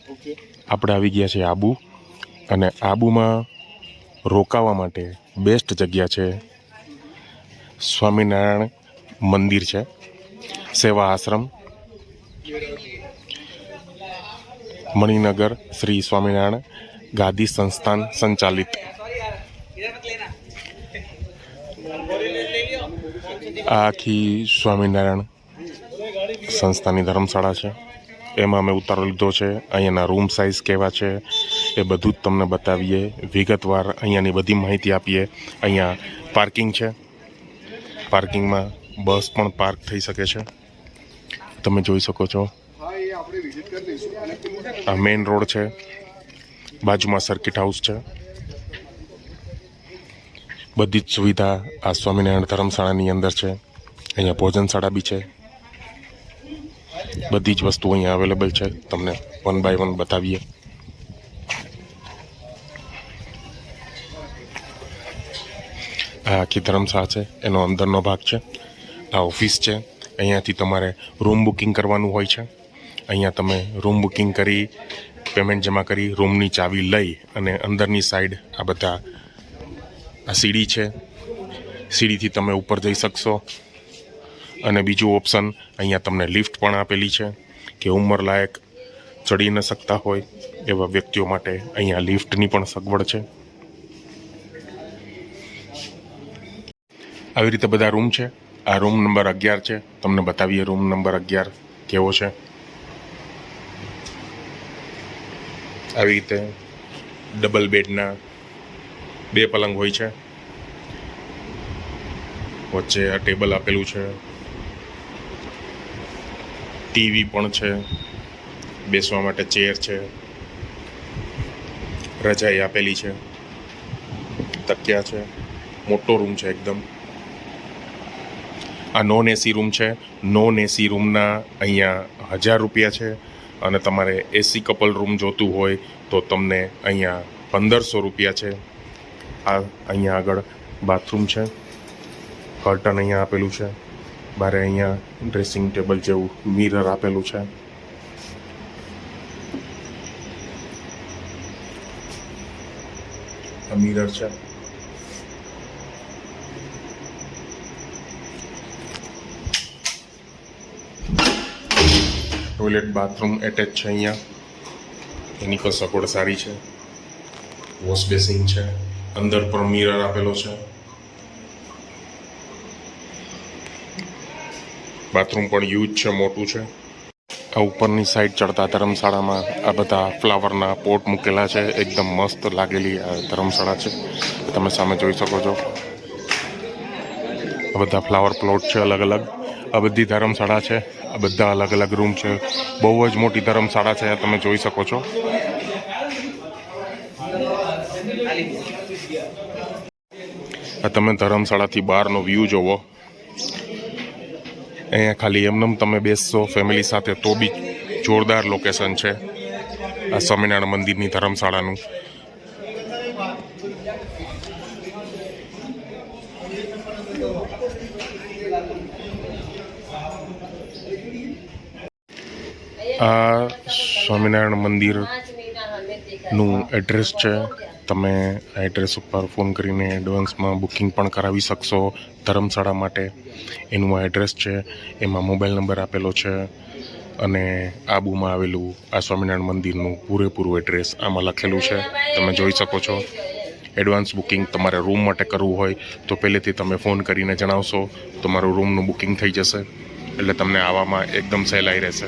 આપણે આવી ગયા છીએ આબુ, અને આબુમાં રોકાવા માટે બેસ્ટ જગ્યા છે સ્વામિનારાયણ મંદિર છે, સેવા આશ્રમ, મણિનગર શ્રી સ્વામિનારાયણ ગાદી સંસ્થાન સંચાલિત. આ આખી સ્વામિનારાયણ સંસ્થાની ધર્મશાળા છે. એમાં અમે ઉતારો લીધો છે. અહીંયાના રૂમ સાઇઝ કેવા છે એ બધું જ તમને બતાવીએ, વિગતવાર અહીંયાની બધી માહિતી આપીએ. અહીંયા પાર્કિંગ છે, પાર્કિંગમાં બસ પણ પાર્ક થઈ શકે છે. તમે જોઈ શકો છો આ મેઇન રોડ છે, બાજુમાં સર્કિટ હાઉસ છે. બધી જ સુવિધા આ સ્વામિનારાયણ ધર્મશાળાની અંદર છે. અહીંયા ભોજનશાળા બી છે. બધી જ વસ્તુ અહીંયા અવેલેબલ છે. તમને વન બાય વન બતાવીએ. આ આખી ધર્મશાળા છે, એનો અંદરનો ભાગ છે. આ ઓફિસ છે. અહીંયાથી તમારે રૂમ બુકિંગ કરવાનું હોય છે. અહીંયા તમે રૂમ બુકિંગ કરી, પેમેન્ટ જમા કરી, રૂમની ચાવી લઈ અને અંદરની સાઈડ આ બધા આ સીડી છે, સીડીથી તમે ઉપર જઈ શકશો. અને બીજું ઓપ્શન અહીંયા તમને લિફ્ટ પણ આપેલી છે કે ઉંમરલાયક ચડી ન શકતા હોય એવા વ્યક્તિઓ માટે અહીંયા લિફ્ટની પણ સગવડ છે. આવી રીતે બધા રૂમ છે. આ રૂમ નંબર 11 છે. તમને બતાવીએ રૂમ નંબર 11 કેવો છે. આવી રીતે ડબલ બેડના 2 પલંગ હોય છે. વચ્ચે આ ટેબલ આપેલું છે, ટીવી પણ છે, બેસવા માટે ચેર છે, રજાઈ આપેલી છે, તકિયા છે. મોટો રૂમ છે એકદમ. આ નોન એસી રૂમ છે. નોન એસી રૂમના અહીંયા 1000 રૂપિયા છે, અને તમારે એસી કપલ રૂમ જોતું હોય તો તમને અહીંયા 1500 રૂપિયા છે. આ અહીંયા આગળ બાથરૂમ છે, કર્ટન અહીંયા આપેલું છે. બારે અહીંયા ડ્રેસિંગ ટેબલ જેવું મિરર આપેલું છે. આ મિરર છે. ટોયલેટ બાથરૂમ એટેચ છે અહીંયા. એની પણ સગવડ સારી છે. વોશ બેસિન છે. અંદર પણ મિરર આપેલો છે. બાથરૂમ પણ યુઝ છે, મોટું છે. આ ઉપરની સાઈડ ચડતા ધર્મશાળામાં આ બધા ફ્લાવરના પોટ મૂકેલા છે. એકદમ મસ્ત લાગેલી આ ધર્મશાળા છે. તમે સામે જોઈ શકો છો આ બધા ફ્લાવર પ્લોટ છે અલગ અલગ. આ બધી ધર્મશાળા છે. આ બધા અલગ અલગ રૂમ છે. બહુ જ મોટી ધર્મશાળા છે. તમે જોઈ શકો છો. આ તમે ધર્મશાળાથી બહારનો વ્યૂ જોવો. અહીંયા ખાલી એમનેમ તમે બેસશો ફેમિલી સાથે તો બી જોરદાર લોકેશન છે આ સ્વામિનારાયણ મંદિરની ધર્મશાળાનું. આ સ્વામિનારાયણ મંદિરનું એડ્રેસ છે. તમે આ એડ્રેસ ઉપર ફોન કરીને એડવાન્સમાં બુકિંગ પણ કરાવી શકશો ધર્મશાળા માટે. એનું આ એડ્રેસ છે. એમાં મોબાઈલ નંબર આપેલો છે, અને આબુમાં આવેલું આ સ્વામિનારાયણ મંદિરનું પૂરેપૂરું એડ્રેસ આમાં લખેલું છે. તમે જોઈ શકો છો. એડવાન્સ બુકિંગ તમારે રૂમ માટે કરવું હોય તો પહેલેથી તમે ફોન કરીને જણાવશો. તમારું રૂમનું બુકિંગ થઈ જશે, એટલે તમને આવવામાં એકદમ સહેલાઈ રહેશે.